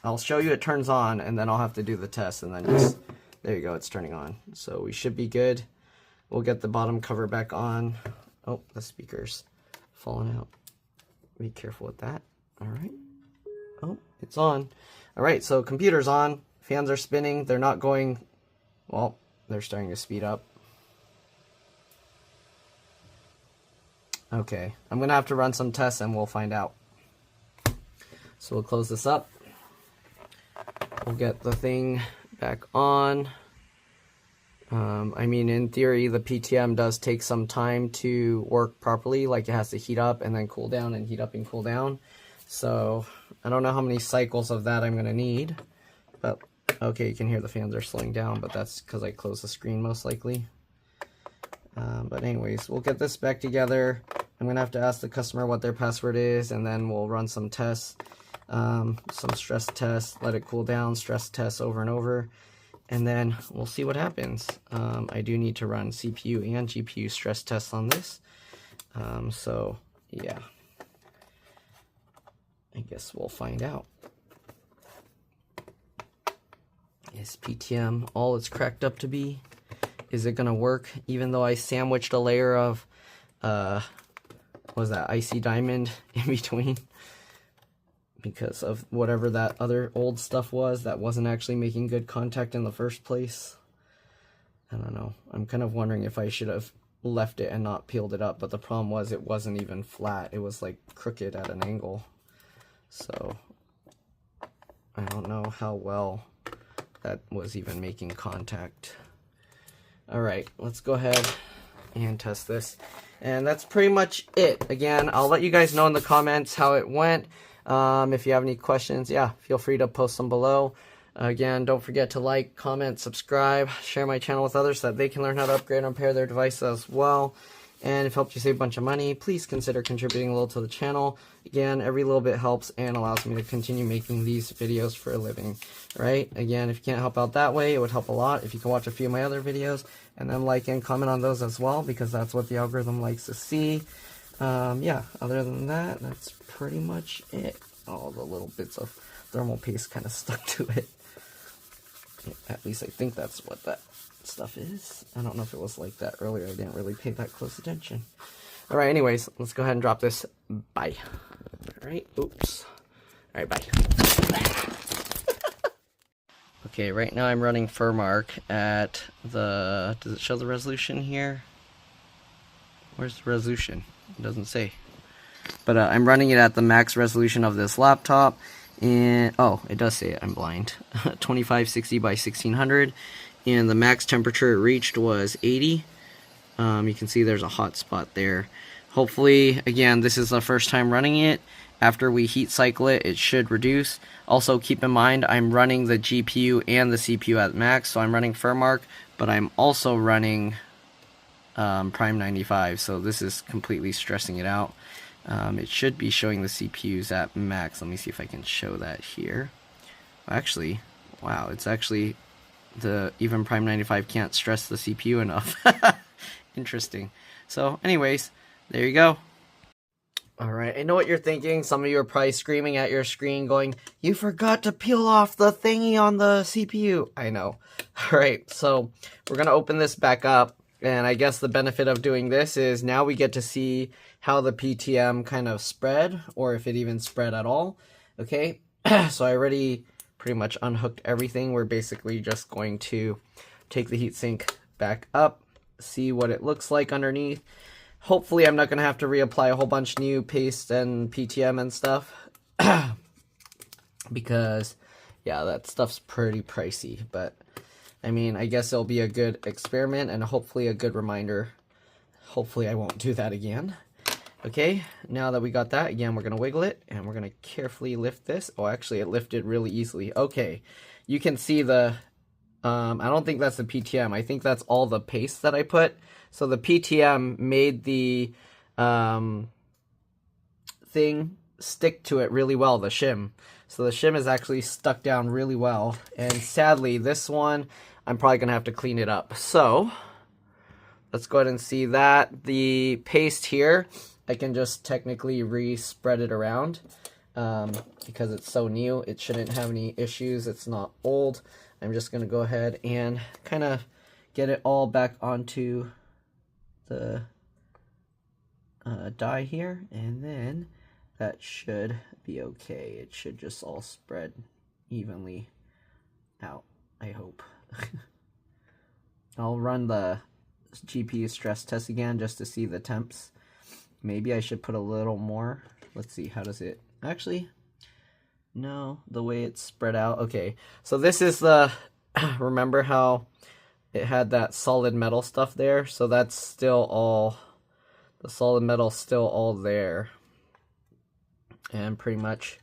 I'll show you it turns on and then I'll have to do the test and then just, there you go, it's turning on. So we should be good. We'll get the bottom cover back on. Oh, the speakers falling out. Be careful with that. All right. Oh, it's on. All right, so computer's on. Fans are spinning. They're not going, well, they're starting to speed up. Okay, I'm going to have to run some tests and we'll find out. So we'll close this up. We'll get the thing back on. I mean, in theory, the PTM does take some time to work properly. Like, it has to heat up and then cool down and heat up and cool down. So I don't know how many cycles of that I'm going to need. But, okay, you can hear the fans are slowing down, but that's because I closed the screen most likely. But anyways, we'll get this back together. I'm going to have to ask the customer what their password is, and then we'll run some tests. Some stress tests, let it cool down, stress tests over and over. And then we'll see what happens. I do need to run CPU and GPU stress tests on this. So, yeah. I guess we'll find out. Is PTM all it's cracked up to be? Is it going to work even though I sandwiched a layer of, what was that, icy diamond in between? Because of whatever that other old stuff was that wasn't actually making good contact in the first place. I don't know. I'm kind of wondering if I should have left it and not peeled it up, but the problem was it wasn't even flat. It was like crooked at an angle. So I don't know how well that was even making contact. All right, let's go ahead and test this. And that's pretty much it. Again, I'll let you guys know in the comments how it went. If you have any questions, yeah, feel free to post them below. Again, don't forget to like, comment, subscribe, share my channel with others so that they can learn how to upgrade and repair their device as well. And if it helped you save a bunch of money, please consider contributing a little to the channel. Again, every little bit helps and allows me to continue making these videos for a living, right? Again, if you can't help out that way, it would help a lot if you can watch a few of my other videos and then like and comment on those as well, because that's what the algorithm likes to see. Yeah, other than that, that's pretty much it. All the little bits of thermal paste kind of stuck to it. At least I think that's what that stuff is. I don't know if it was like that earlier. I didn't really pay that close attention. Alright, anyways, let's go ahead and drop this. Bye. Alright, oops. Alright, bye. Okay, right now I'm running Furmark at the... Does it show the resolution here? Where's the resolution? It doesn't say. But I'm running it at the max resolution of this laptop. And, oh, it does say it. I'm blind. 2560 by 1600. And the max temperature it reached was 80. You can see there's a hot spot there. Hopefully, again, this is the first time running it. After we heat cycle it, it should reduce. Also, keep in mind, I'm running the GPU and the CPU at max. So I'm running Furmark, but I'm also running Prime 95. So this is completely stressing it out. It should be showing the CPUs at max. Let me see if I can show that here. Actually, wow, it's actually even Prime 95 can't stress the CPU enough. Interesting. So anyways, there you go. Alright, I know what you're thinking. Some of you are probably screaming at your screen going, "You forgot to peel off the thingy on the CPU." I know. Alright, so we're going to open this back up. And I guess the benefit of doing this is now we get to see how the PTM kind of spread, or if it even spread at all. Okay, so I already pretty much unhooked everything. We're basically just going to take the heatsink back up, see what it looks like underneath. Hopefully I'm not going to have to reapply a whole bunch new paste and PTM and stuff. Because, yeah, that stuff's pretty pricey. But, I mean, I guess it'll be a good experiment and hopefully a good reminder. Hopefully I won't do that again. Okay, now that we got that, again, we're going to wiggle it, and we're going to carefully lift this. Oh, actually, it lifted really easily. Okay, you can see the, I don't think that's the PTM. I think that's all the paste that I put. So the PTM made the thing stick to it really well, the shim. So the shim is actually stuck down really well. And sadly, this one, I'm probably going to have to clean it up. So let's go ahead and see that. The paste here, I can just technically re-spread it around because it's so new. It shouldn't have any issues. It's not old. I'm just going to go ahead and kind of get it all back onto the die here, and then that should be okay. It should just all spread evenly out, I hope. I'll run the GPU stress test again just to see the temps. Maybe I should put a little more. Let's see, how does it actually? No, the way it's spread out. Okay, so this is the remember how it had that solid metal stuff there? So that's still all, the solid metal still all there. And pretty much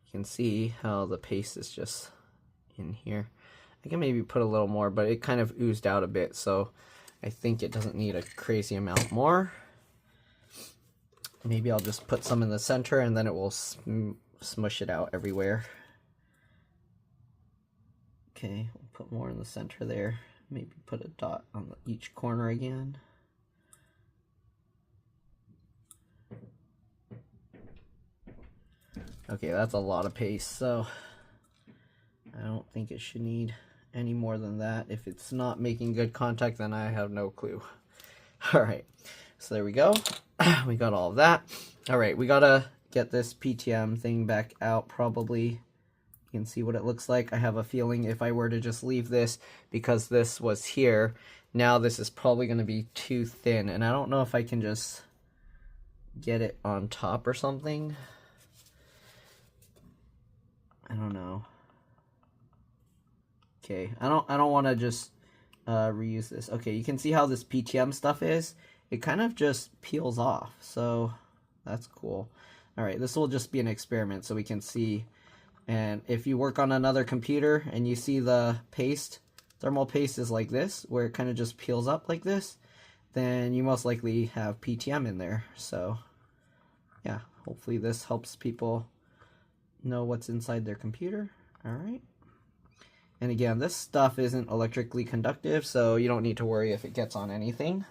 you can see how the paste is just in here. I can maybe put a little more, but it kind of oozed out a bit, so I think it doesn't need a crazy amount more. Maybe I'll just put some in the center and then it will smush it out everywhere. Okay, we'll put more in the center there. Maybe put a dot on each corner again. Okay, that's a lot of paste, so I don't think it should need any more than that. If it's not making good contact, then I have no clue. Alright, so there we go. We got all of that. Alright, we gotta get this PTM thing back out probably. You can see what it looks like. I have a feeling if I were to just leave this, because this was here, now this is probably going to be too thin. And I don't know if I can just get it on top or something. I don't know. Okay, I don't want to just reuse this. Okay, you can see how this PTM stuff is. It kind of just peels off, so that's cool. Alright, this will just be an experiment so we can see. And if you work on another computer and you see the paste, thermal paste is like this, where it kind of just peels up like this, then you most likely have PTM in there. So yeah, hopefully this helps people know what's inside their computer. Alright. And again, this stuff isn't electrically conductive, so you don't need to worry if it gets on anything.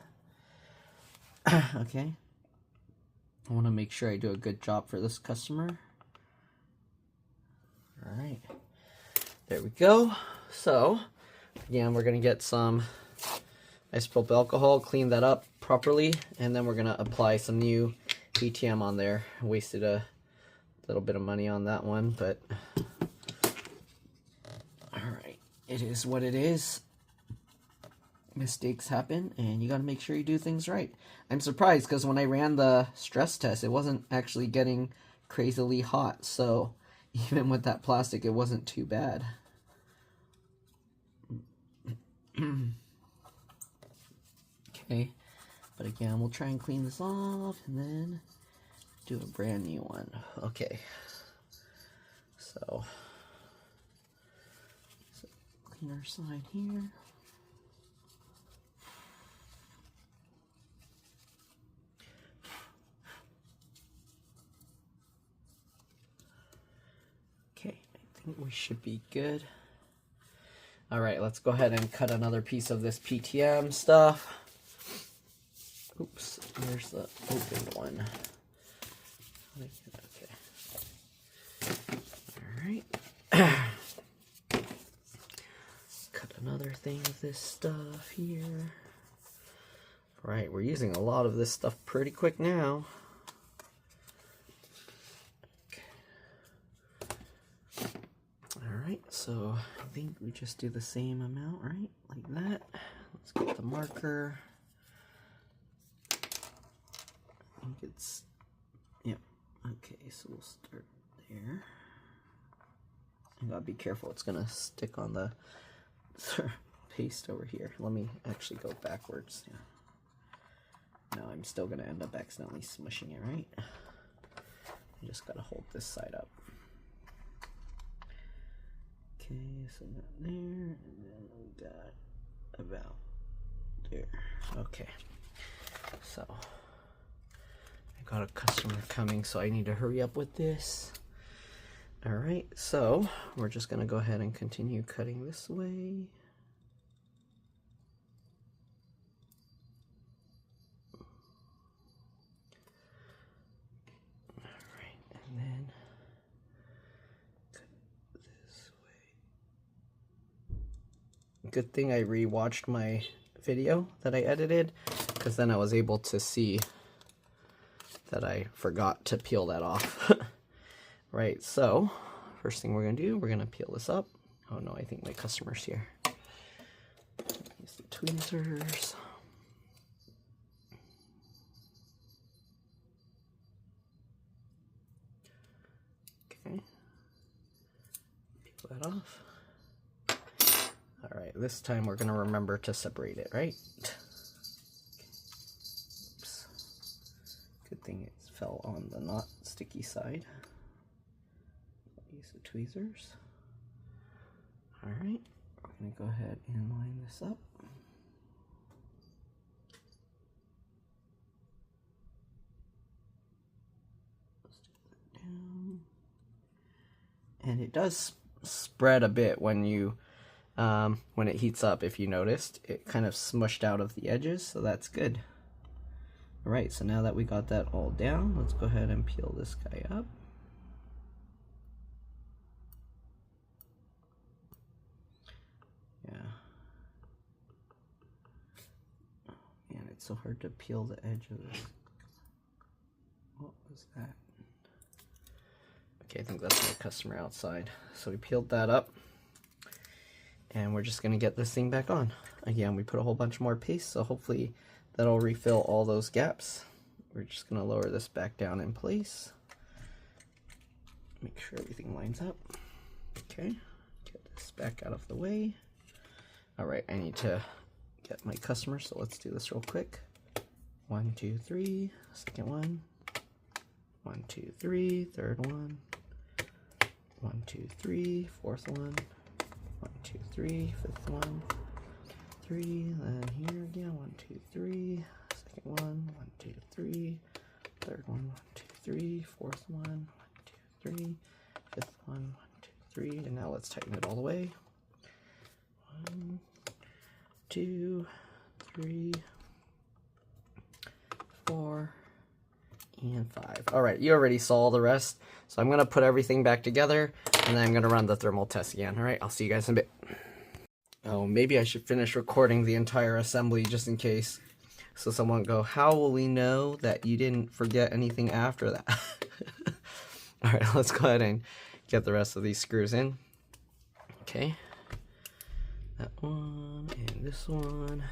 Okay. I want to make sure I do a good job for this customer. Alright. There we go. So, again, we're going to get some isopropyl alcohol, clean that up properly, and then we're going to apply some new PTM on there. I wasted a little bit of money on that one, but alright. It is what it is. Mistakes happen, and you got to make sure you do things right. I'm surprised because when I ran the stress test, it wasn't actually getting crazily hot, so even with that plastic, it wasn't too bad. Okay, but again, we'll try and clean this off and then do a brand new one. Okay, so clean our side here. We should be good. Alright, let's go ahead and cut another piece of this PTM stuff. Oops, there's the open one. Okay. Alright. Cut another thing of this stuff here. Right, we're using a lot of this stuff pretty quick now. Alright, so I think we just do the same amount, right? Like that. Let's get the marker. I think it's, yep. Okay, so we'll start there. I gotta be careful, it's gonna stick on the paste over here. Let me actually go backwards. Yeah. No, I'm still gonna end up accidentally smushing it, right? I just gotta hold this side up. Okay, so not there, and then we got about there. Okay, so I got a customer coming, so I need to hurry up with this. Alright, so we're just going to go ahead and continue cutting this way. Alright, and then good thing I rewatched my video that I edited, because then I was able to see that I forgot to peel that off. Right, so first thing we're gonna do, we're gonna peel this up. Oh no, I think my customer's here. Use the tweezers. Okay, peel that off. All right, this time we're gonna remember to separate it, right? Oops. Good thing it fell on the not sticky side. Use the tweezers. All right, we're gonna go ahead and line this up. Down. And it does spread a bit when you when it heats up. If you noticed, it kind of smushed out of the edges, so that's good. All right, so now that we got that all down, let's go ahead and peel this guy up. Yeah. Oh man, it's so hard to peel the edge of this. What was that? Okay, I think that's my customer outside. So we peeled that up, and we're just gonna get this thing back on. Again, we put a whole bunch more paste, so hopefully that'll refill all those gaps. We're just gonna lower this back down in place. Make sure everything lines up. Okay, get this back out of the way. All right, I need to get my customer, so let's do this real quick. 1, 2, 3, second one. 1, 2, 3, third one. 1, 2, 3, fourth one. 1, 2, 3, fifth one. 3, then here again. 1, 2, 3, second one. 1, 2, 3, third one. 1, 2, 3, fourth one. 1, 2, 3, fifth one. 1, 2, 3, and now let's tighten it all the way. 1, 2, 3, 4, and 5. All right, you already saw the rest, so I'm gonna put everything back together, and then I'm gonna run the thermal test again. All right, I'll see you guys in a bit. Oh, maybe I should finish recording the entire assembly just in case, so someone go, how will we know that you didn't forget anything after that? All right, let's go ahead and get the rest of these screws in. Okay, that one and this one.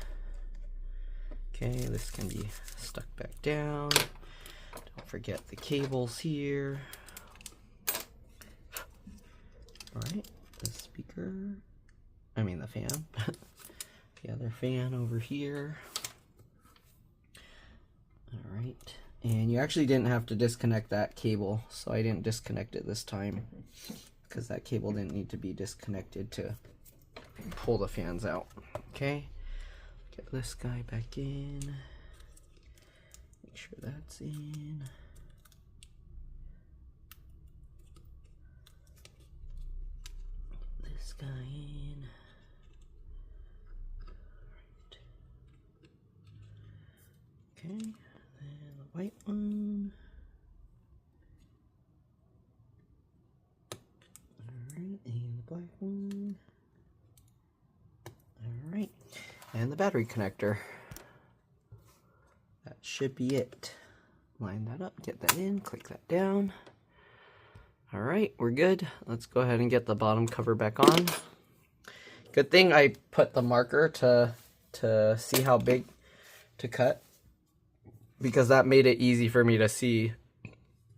Okay, this can be stuck back down. Don't forget the cables here. All right, the speaker, I mean the fan. The other fan over here. All right, and you actually didn't have to disconnect that cable, so I didn't disconnect it this time because that cable didn't need to be disconnected to pull the fans out. Okay, get this guy back in. Make sure that's in. This guy in. Right. Okay, then the white one. Alright, and the black one. Alright, and the battery connector. That should be it. Line that up, get that in, click that down. All right, we're good. Let's go ahead and get the bottom cover back on. Good thing I put the marker to see how big to cut, because that made it easy for me to see,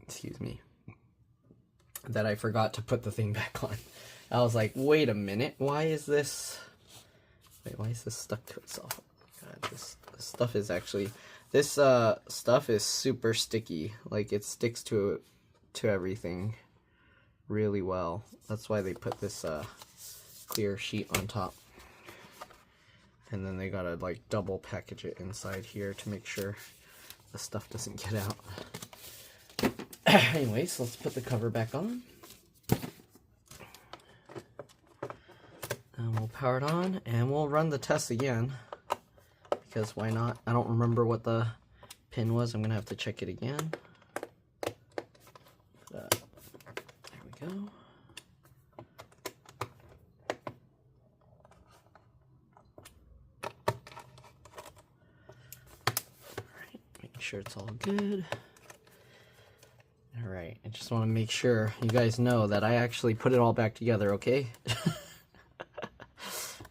excuse me, that I forgot to put the thing back on. I was like, wait a minute, why is this stuck to itself? God, this stuff is actually, this stuff is super sticky. Like, it sticks to everything really well. That's why they put this clear sheet on top, and then they gotta like double package it inside here to make sure the stuff doesn't get out. Anyways, let's put the cover back on, and we'll power it on, and we'll run the test again, because why not? I don't remember what the pin was. I'm gonna have to check it again. There we go. Alright, make sure it's all good. All right, I just want to make sure you guys know that I actually put it all back together, okay?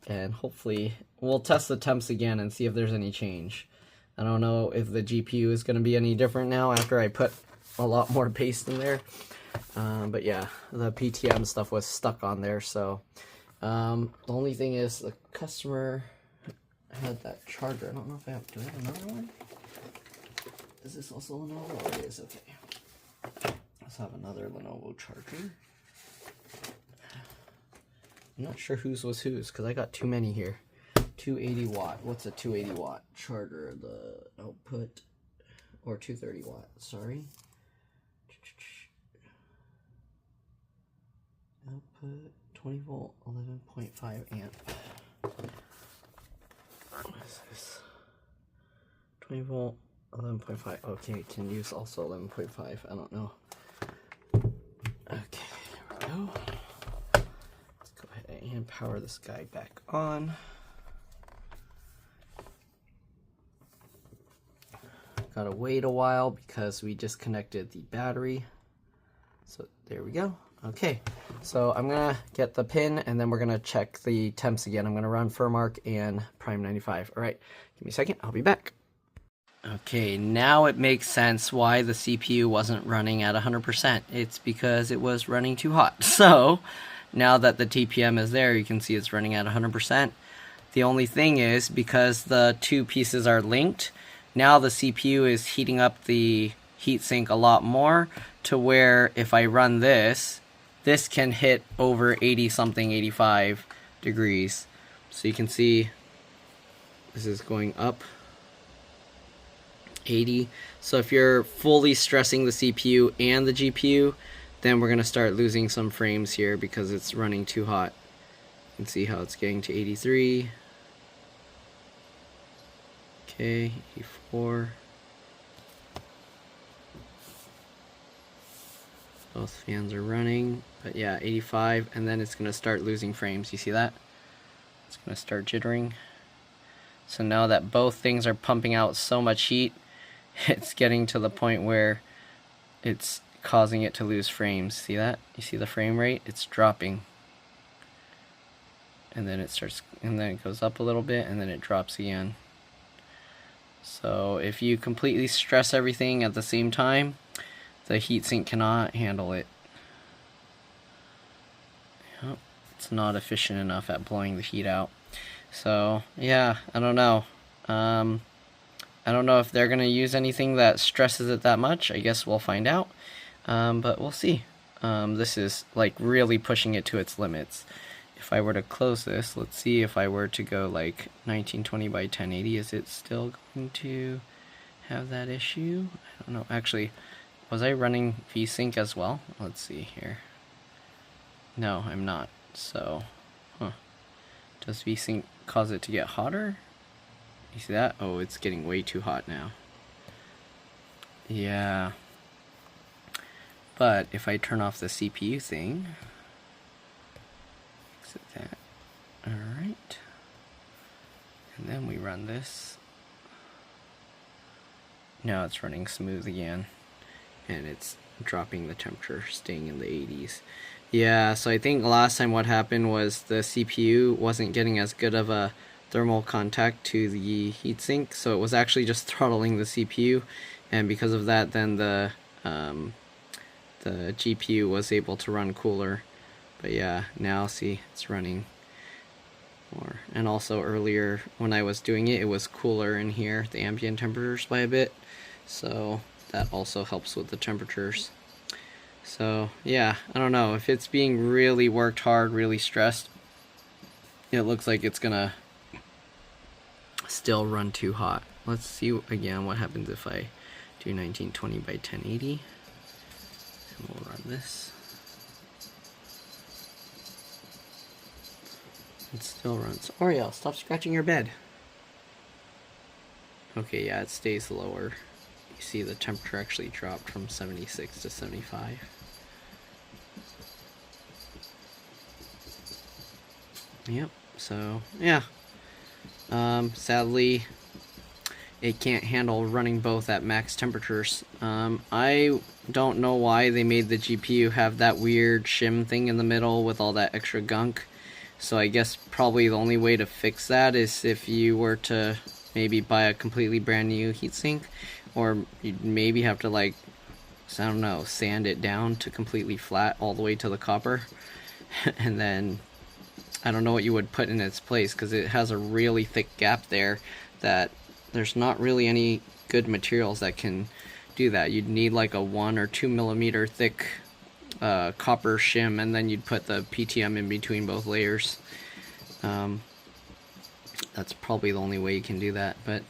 And hopefully we'll test the temps again and see if there's any change. I don't know if the GPU is going to be any different now after I put a lot more paste in there. But yeah, the PTM stuff was stuck on there. So the only thing is the customer had that charger. I don't know if do I have another one? Is this also Lenovo? Oh, it is, okay. Let's have another Lenovo charger. I'm not sure whose was whose because I got too many here. 280 watt. What's a 280 watt charger? The output, or 230 watt, sorry. Output 20 volt, 11.5 amp. What is this? 20 volt, 11.5. Okay, can use also 11.5. I don't know. Okay, here we go. And power this guy back on. Gotta wait a while because we disconnected the battery. So there we go. Okay, so I'm gonna get the pin and then we're gonna check the temps again. I'm gonna run Furmark and Prime 95. All right, give me a second, I'll be back. Okay, now it makes sense why the CPU wasn't running at 100%. It's because it was running too hot. So now that the TPM is there, you can see it's running at 100%. The only thing is, because the two pieces are linked, now the CPU is heating up the heatsink a lot more to where if I run this can hit over 80 something, 85 degrees. So you can see this is going up 80. So if you're fully stressing the CPU and the GPU, then we're going to start losing some frames here because it's running too hot. You can see how it's getting to 83. Okay, 84. Both fans are running, but yeah, 85, and then it's going to start losing frames. You see that? It's going to start jittering. So now that both things are pumping out so much heat, it's getting to the point where it's causing it to lose frames. See that? You see the frame rate? It's dropping. And then it starts, and then it goes up a little bit, and then it drops again. So if you completely stress everything at the same time, the heatsink cannot handle it. Yep, it's not efficient enough at blowing the heat out. So yeah, I don't know. I don't know if they're gonna use anything that stresses it that much. I guess we'll find out. But we'll see. This is like really pushing it to its limits. If I were to close this, let's see if I were to go like 1920 by 1080, is it still going to have that issue? I don't know. Actually, was I running VSync as well? Let's see here. No, I'm not. So, does VSync cause it to get hotter? You see that? Oh, it's getting way too hot now. Yeah. But if I turn off the CPU thing, exit that. Alright. And then we run this. Now it's running smooth again. And it's dropping the temperature, staying in the 80s. Yeah, so I think last time what happened was the CPU wasn't getting as good of a thermal contact to the heatsink, so it was actually just throttling the CPU, and because of that, then the GPU was able to run cooler. But yeah, now see, it's running more. And also earlier when I was doing it, it was cooler in here, the ambient temperatures by a bit, so that also helps with the temperatures. So yeah, I don't know, if it's being really worked hard, really stressed, it looks like it's gonna still run too hot. Let's see again what happens if I do 1920 by 1080. And we'll run this. It still runs. Oriel, stop scratching your bed. Okay, yeah, it stays lower. You see the temperature actually dropped from 76 to 75. Yep, so yeah. Sadly, it can't handle running both at max temperatures. I don't know why they made the GPU have that weird shim thing in the middle with all that extra gunk. So I guess probably the only way to fix that is if you were to maybe buy a completely brand new heatsink, or you'd maybe have to, like, I don't know, sand it down to completely flat all the way to the copper. And then I don't know what you would put in its place, because it has a really thick gap there that there's not really any good materials that can do that. You'd need like a 1 or 2 millimeter thick copper shim, and then you'd put the PTM in between both layers. That's probably the only way you can do that, but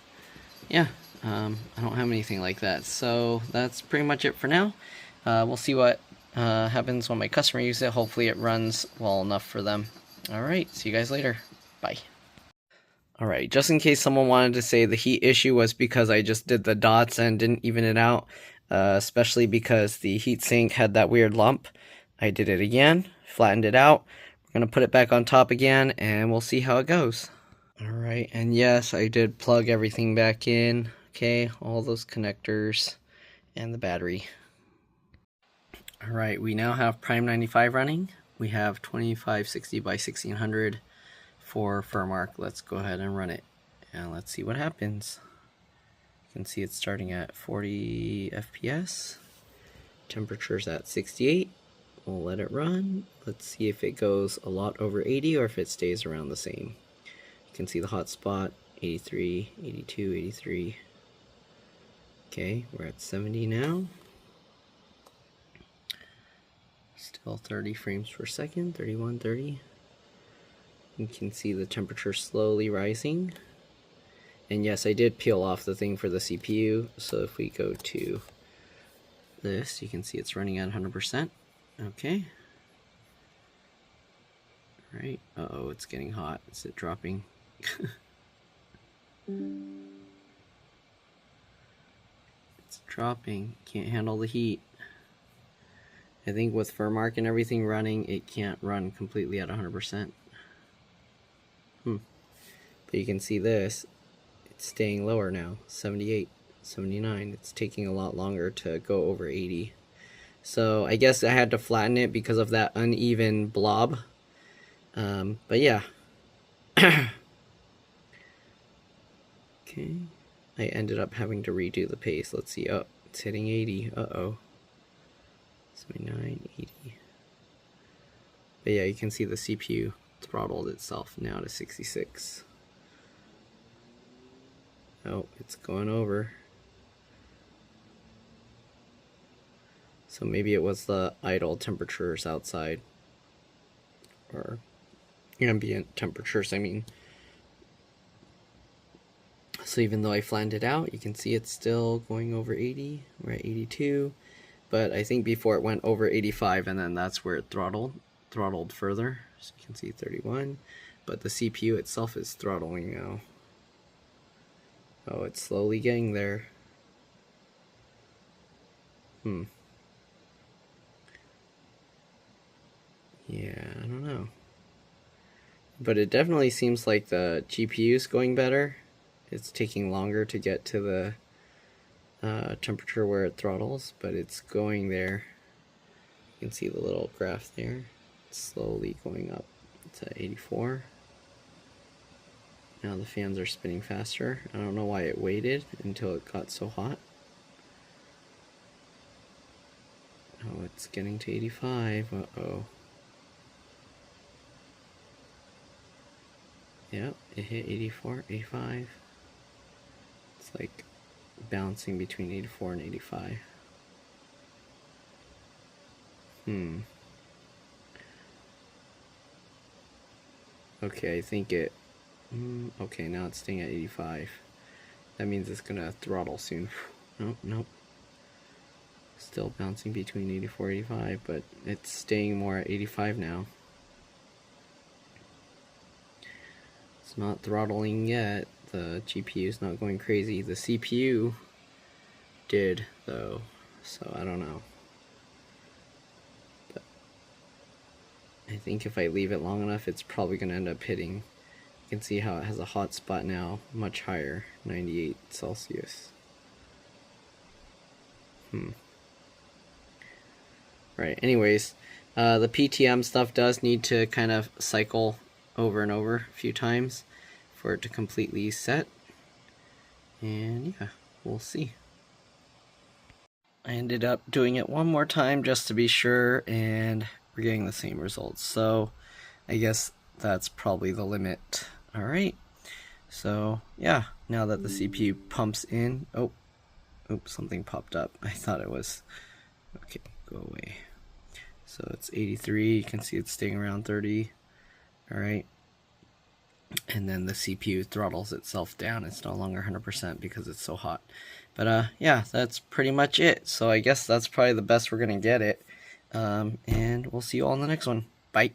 yeah, I don't have anything like that. So that's pretty much it for now. We'll see what happens when my customer uses it. Hopefully it runs well enough for them. Alright, see you guys later. Bye. Alright, just in case someone wanted to say the heat issue was because I just did the dots and didn't even it out, especially because the heatsink had that weird lump. I did it again, flattened it out. We're going to put it back on top again, and we'll see how it goes. Alright, and yes, I did plug everything back in. Okay, all those connectors and the battery. Alright, we now have Prime 95 running. We have 2560 by 1600 for Furmark. Let's go ahead and run it, and let's see what happens. You can see it's starting at 40 FPS. Temperature's at 68. We'll let it run. Let's see if it goes a lot over 80 or if it stays around the same. You can see the hot spot, 83, 82, 83. Okay, we're at 70 now. Still 30 frames per second, 31, 30. You can see the temperature slowly rising. And yes, I did peel off the thing for the CPU, so if we go to this, you can see it's running at 100%. Okay. Alright, uh-oh, it's getting hot. Is it dropping? It's dropping. Can't handle the heat. I think with Furmark and everything running, it can't run completely at 100%. But you can see this, it's staying lower now, 78, 79. It's taking a lot longer to go over 80. So I guess I had to flatten it because of that uneven blob. But yeah. Okay. I ended up having to redo the pace. Let's see. Oh, it's hitting 80. Uh-oh. 79, 80. But yeah, you can see the CPU throttled itself now to 66. Oh, it's going over. So maybe it was the idle temperatures outside. Or ambient temperatures, I mean. So even though I flattened it out, you can see it's still going over 80. We're at 82. But I think before it went over 85, and then that's where it throttled further. So you can see 31. But the CPU itself is throttling now. Oh, it's slowly getting there. Yeah, I don't know. But it definitely seems like the GPU is going better. It's taking longer to get to the temperature where it throttles, but it's going there. You can see the little graph there. It's slowly going up to 84. Now the fans are spinning faster. I don't know why it waited until it got so hot. Oh, it's getting to 85. Uh-oh. Yep, it hit 84, 85. It's like bouncing between 84 and 85. Okay, I think it... okay, now it's staying at 85. That means it's gonna throttle soon. Nope. Still bouncing between 84 and 85, but it's staying more at 85 now. It's not throttling yet. The GPU is not going crazy. The CPU did, though, so I don't know. But I think if I leave it long enough, it's probably going to end up hitting. You can see how it has a hot spot now, much higher, 98 Celsius. Right, anyways, the PTM stuff does need to kind of cycle over and over a few times for it to completely set. And yeah, we'll see. I ended up doing it one more time just to be sure, and we're getting the same results. So I guess that's probably the limit. Alright, so yeah, now that the CPU pumps in, oh, oops, something popped up. I thought it was, okay, go away. So it's 83, you can see it's staying around 30, alright. And then the CPU throttles itself down. It's no longer 100% because it's so hot. But yeah, that's pretty much it. So I guess that's probably the best we're gonna get it. And we'll see you all in the next one. Bye.